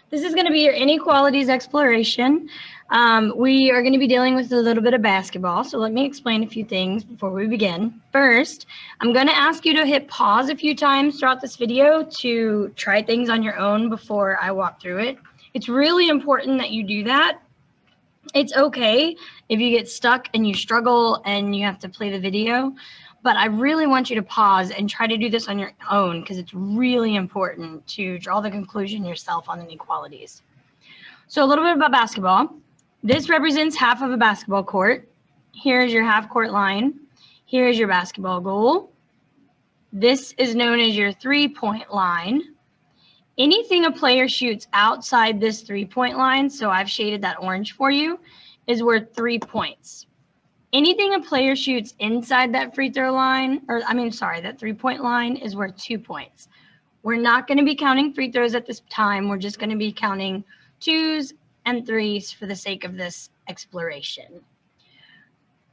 This is going to be your Inequalities Exploration. We are going to be dealing with a little bit of basketball, so let me explain a few things before we begin. First, I'm going to ask you to hit pause a few times throughout this video to try things on your own before I walk through it. It's really important that you do that. It's okay if you get stuck and you struggle and you have to play the video, but I really want you to pause and try to do this on your own because it's really important to draw the conclusion yourself on inequalities. So a little bit about basketball. This represents half of a basketball court. Here's your half court line. Here's your basketball goal. This is known as your 3-point line. Anything a player shoots outside this 3-point line, so I've shaded that orange for you, is worth 3 points. Anything a player shoots inside that free throw line, that 3-point line is worth 2 points. We're not going to be counting free throws at this time. We're just going to be counting 2s and 3s for the sake of this exploration.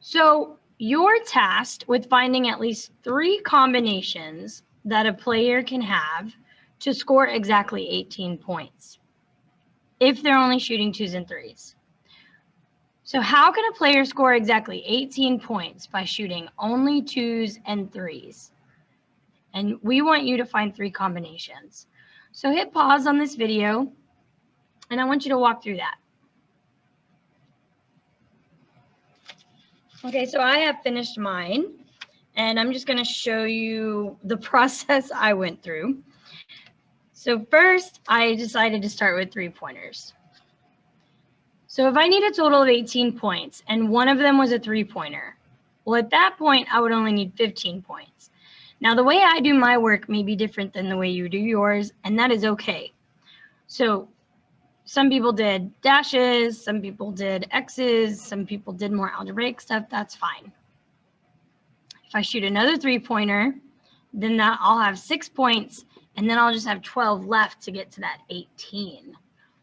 So you're tasked with finding at least 3 combinations that a player can have to score exactly 18 points if they're only shooting 2s and 3s. So how can a player score exactly 18 points by shooting only 2s and 3s? And we want you to find 3 combinations. So hit pause on this video, and I want you to walk through that. Okay, so I have finished mine, and I'm just going to show you the process I went through. So first, I decided to start with 3-pointers. So if I need a total of 18 points and one of them was a 3-pointer, well, at that point, I would only need 15 points. Now, the way I do my work may be different than the way you do yours, and that is okay. So some people did dashes, some people did X's, some people did more algebraic stuff. That's fine. If I shoot another 3-pointer, then I'll have 6 points, and then I'll just have 12 left to get to that 18.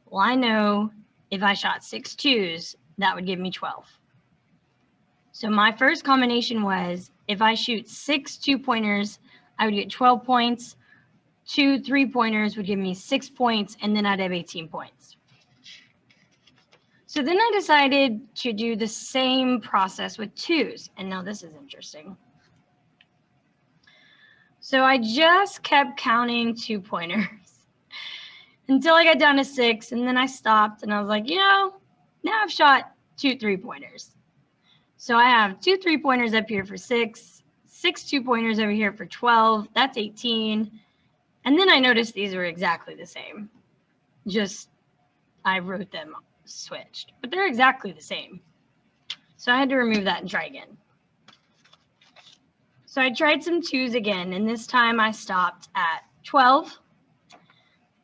Well, I know if I shot 6 2s, that would give me 12. So my first combination was if I shoot 6 2-pointers, I would get 12 points. 2 3-pointers would give me 6 points, and then I'd have 18 points. So then I decided to do the same process with 2s, and now this is interesting. So I just kept counting 2-pointers until I got down to 6, and then I stopped, and I was like, now I've shot 2 3-pointers. So I have 2 3-pointers up here for 6, 6 2-pointers over here for 12. That's 18. And then I noticed these were exactly the same. Just I wrote them switched, but they're exactly the same. So I had to remove that and try again. So I tried some 2s again, and this time I stopped at 12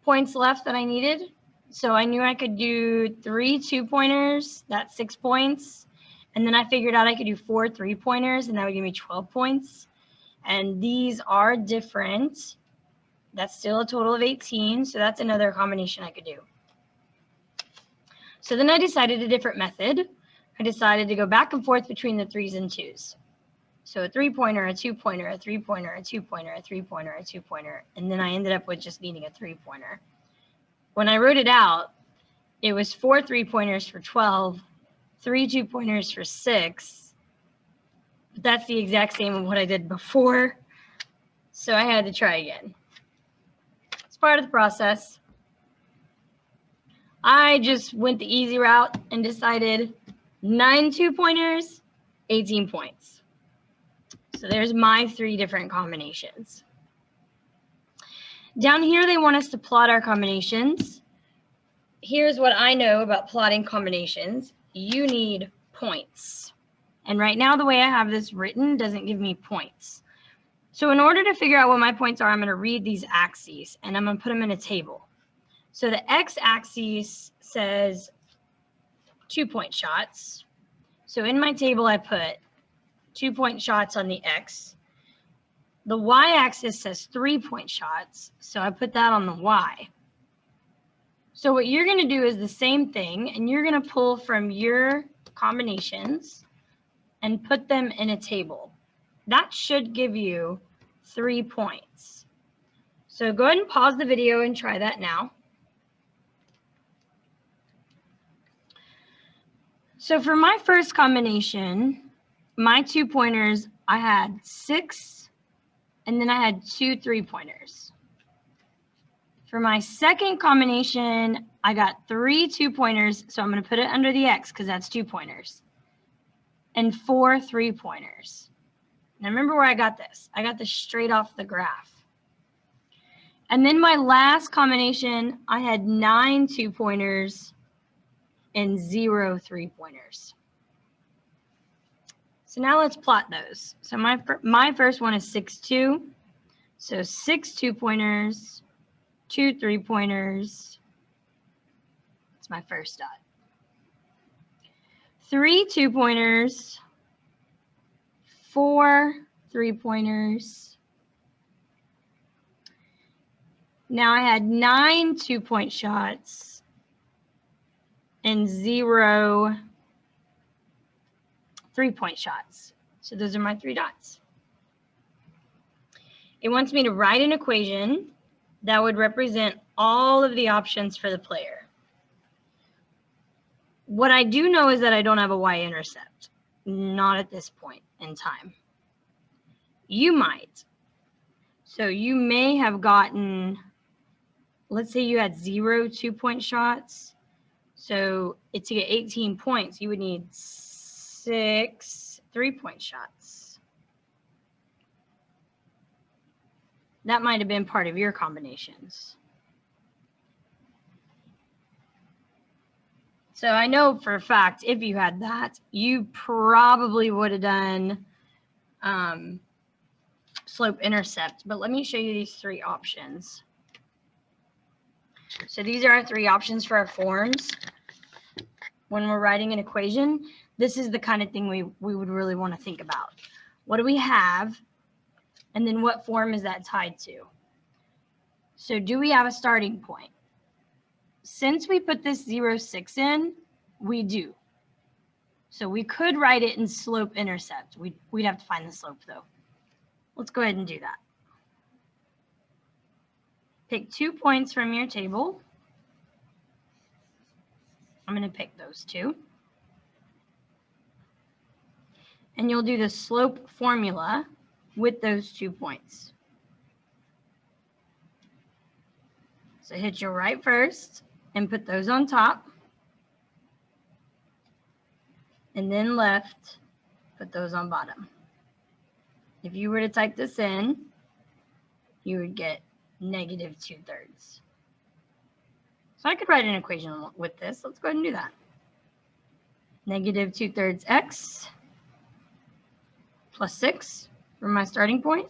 points left that I needed. So I knew I could do 3 2-pointers, that's 6 points. And then I figured out I could do 4 3-pointers, and that would give me 12 points. And these are different. That's still a total of 18, so that's another combination I could do. So then I decided a different method. I decided to go back and forth between the 3s and 2s. So a 3-pointer, a 2-pointer, a 3-pointer, a 2-pointer, a 3-pointer, a 2-pointer, and then I ended up with just needing a 3-pointer. When I wrote it out, it was 4 3-pointers for 12, 3 2-pointers for 6. But that's the exact same of what I did before, so I had to try again. It's part of the process. I just went the easy route and decided 9 2-pointers, 18 points. So there's my 3 different combinations. Down here, they want us to plot our combinations. Here's what I know about plotting combinations. You need points. And right now, the way I have this written doesn't give me points. So in order to figure out what my points are, I'm going to read these axes, and I'm going to put them in a table. So the x-axis says 2-point shots. So in my table, I put 2-point shots on the X. The Y-axis says 3-point shots, so I put that on the Y. So what you're going to do is the same thing, and you're going to pull from your combinations and put them in a table. That should give you 3 points. So go ahead and pause the video and try that now. So for my first combination, my 2-pointers, I had 6, and then I had 2 3-pointers. For my second combination, I got 3 2-pointers, so I'm going to put it under the X because that's 2-pointers, and 4 3-pointers. Now remember where I got this. I got this straight off the graph. And then my last combination, I had 9 2-pointers and 0 3-pointers. So now let's plot those. So my first one is 6 2. So 6 2-pointers, 2 3-pointers. That's my first dot. 3 2-pointers, 4 3-pointers. Now I had 9 2-point shots and 0 3-point shots. So those are my 3 dots. It wants me to write an equation that would represent all of the options for the player. What I do know is that I don't have a y-intercept, not at this point in time. You might. So you may have gotten, let's say you had 0 2-point shots. So to get 18 points, you would need 6 3-point shots. That might have been part of your combinations. So I know for a fact, if you had that, you probably would have done slope intercept. But let me show you these 3 options. So these are our 3 options for our forms. When we're writing an equation, this is the kind of thing we would really want to think about. What do we have? And then what form is that tied to? So do we have a starting point? Since we put this 0 6 in, we do. So we could write it in slope intercept. We'd have to find the slope though. Let's go ahead and do that. Pick 2 points from your table. I'm going to pick those 2. And you'll do the slope formula with those 2 points. So hit your right first and put those on top. And then left, put those on bottom. If you were to type this in, you would get -2/3. So I could write an equation with this. Let's go ahead and do that. -2/3 x plus 6 for my starting point.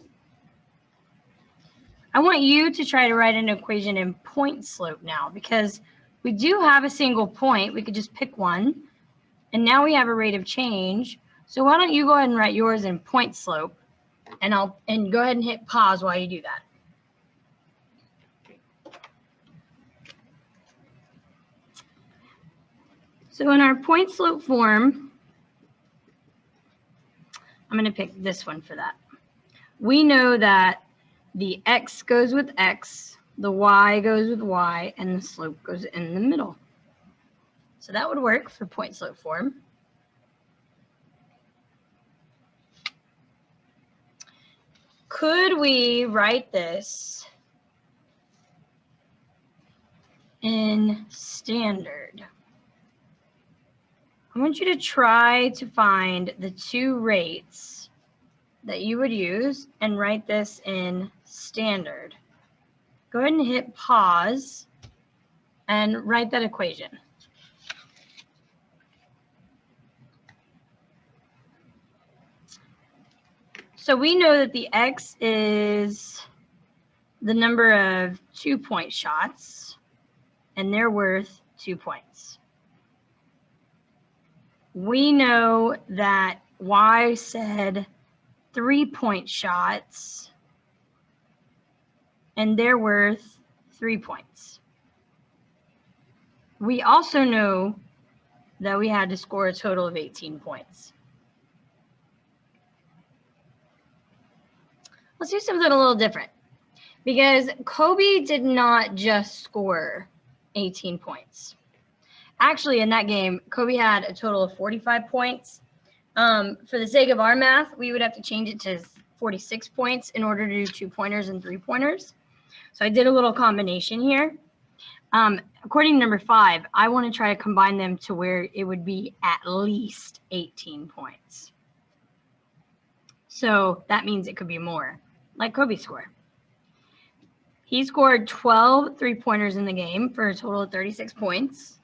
I want you to try to write an equation in point slope now, because we do have a single point. We could just pick one. And now we have a rate of change. So why don't you go ahead and write yours in point slope, and go ahead and hit pause while you do that. So in our point slope form, I'm going to pick this one for that. We know that the x goes with x, the y goes with y, and the slope goes in the middle. So that would work for point slope form. Could we write this in standard? I want you to try to find the 2 rates that you would use and write this in standard. Go ahead and hit pause and write that equation. So we know that the x is the number of 2-point shots, and they're worth 2 points. We know that y said 3-point shots, and they're worth 3 points. We also know that we had to score a total of 18 points. Let's do something a little different, because Kobe did not just score 18 points. Actually, in that game, Kobe had a total of 45 points. For the sake of our math, we would have to change it to 46 points in order to do 2-pointers and 3-pointers. So I did a little combination here. According to number 5, I want to try to combine them to where it would be at least 18 points. So that means it could be more, like Kobe's score. He scored 12 3-pointers in the game for a total of 36 points.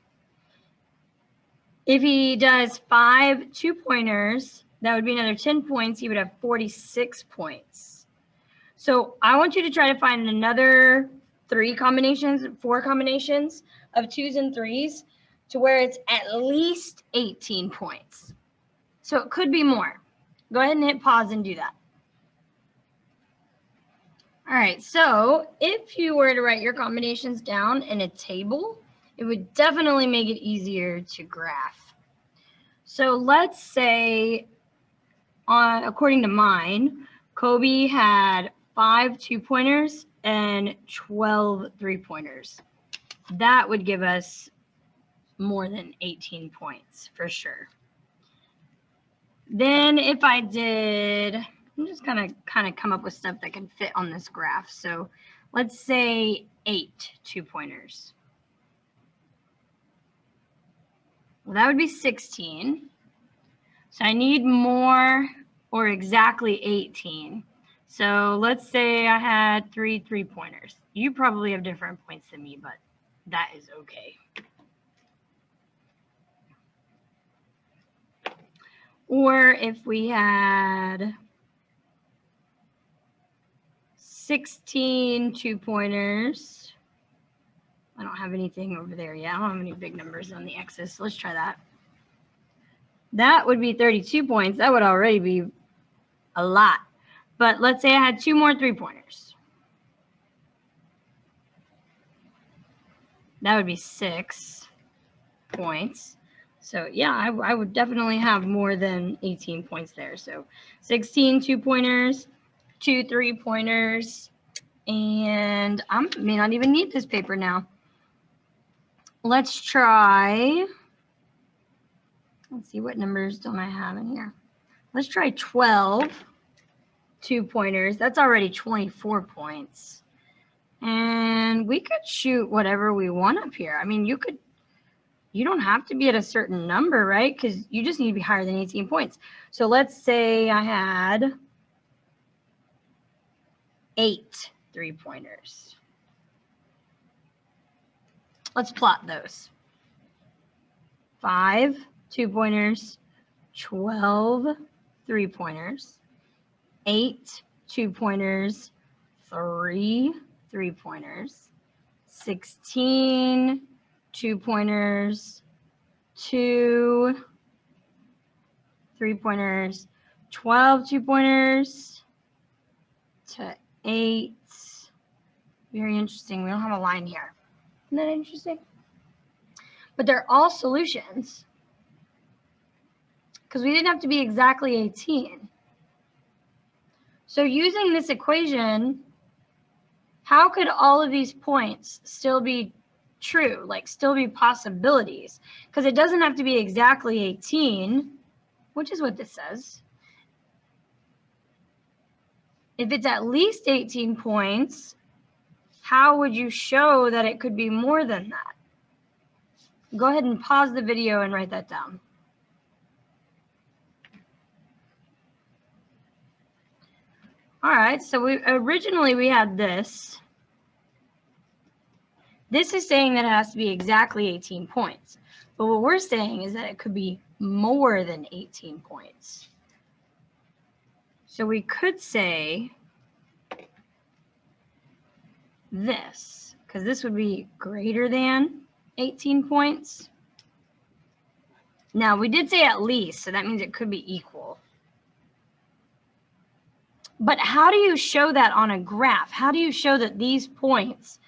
If he does 5 2-pointers, that would be another 10 points. He would have 46 points. So I want you to try to find another 4 combinations of 2s and 3s to where it's at least 18 points. So it could be more. Go ahead and hit pause and do that. All right, so if you were to write your combinations down in a table, it would definitely make it easier to graph. So let's say, according to mine, Kobe had 5 2-pointers and 12 3-pointers. That would give us more than 18 points for sure. Then if I did, I'm just gonna kind of come up with stuff that can fit on this graph. So let's say 8 2-pointers. Well, that would be 16. So I need more or exactly 18. So let's say I had 3 3-pointers. You probably have different points than me, but that is okay. Or if we had 16 2-pointers. I don't have anything over there yet. I don't have any big numbers on the x's. So let's try that. That would be 32 points. That would already be a lot. But let's say I had 2 more 3-pointers. That would be 6 points. So yeah, I would definitely have more than 18 points there. So 16 2-pointers, 2 3-pointers, and I may not even need this paper now. Let's try, let's see, what numbers don't I have in here? Let's try 12 2-pointers. That's already 24 points. And we could shoot whatever we want up here. I mean, you don't have to be at a certain number, right? Because you just need to be higher than 18 points. So let's say I had 8 3-pointers. Let's plot those. 5 2-pointers, 12 3-pointers, 8 2-pointers, 3 3-pointers, 16 2-pointers, 2 3-pointers, 12 2-pointers to 8. Very interesting. We don't have a line here. Isn't that interesting? But they're all solutions because we didn't have to be exactly 18. So using this equation, how could all of these points still be true, like still be possibilities? Because it doesn't have to be exactly 18, which is what this says. If it's at least 18 points, how would you show that it could be more than that? Go ahead and pause the video and write that down. All right, so originally we had this. This is saying that it has to be exactly 18 points. But what we're saying is that it could be more than 18 points. So we could say this, because this would be greater than 18 points. Now, we did say at least, so that means it could be equal. But how do you show that on a graph? How do you show that these points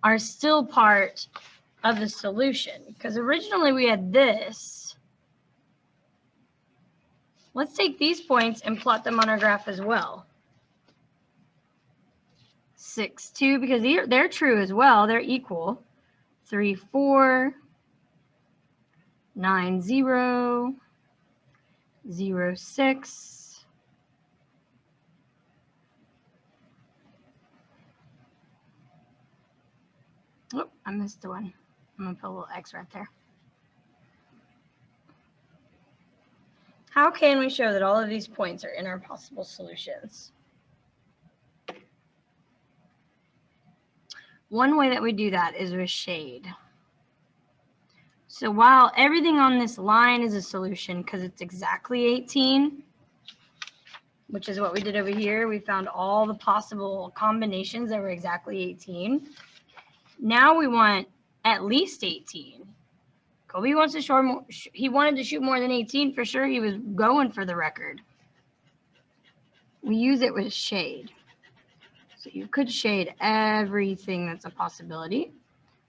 are still part of the solution? Because originally we had this. Let's take these points and plot them on our graph as well. 6, 2, because they're true as well. They're equal. 3, 4, 9, 0, 0, 6, oh, I missed the one. I'm going to put a little X right there. How can we show that all of these points are in our possible solutions? One way that we do that is with shade. So while everything on this line is a solution because it's exactly 18, which is what we did over here, we found all the possible combinations that were exactly 18. Now we want at least 18. Kobe wants to shoot more, he wanted to shoot more than 18 for sure. He was going for the record. We use it with shade. So you could shade everything that's a possibility,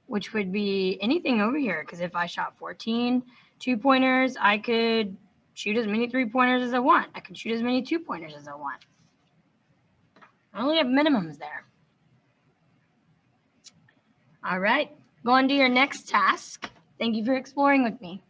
which would be anything over here. Because if I shot 14 2-pointers, I could shoot as many 3-pointers as I want. I could shoot as many 2-pointers as I want. I only have minimums there. All right, go on to your next task. Thank you for exploring with me.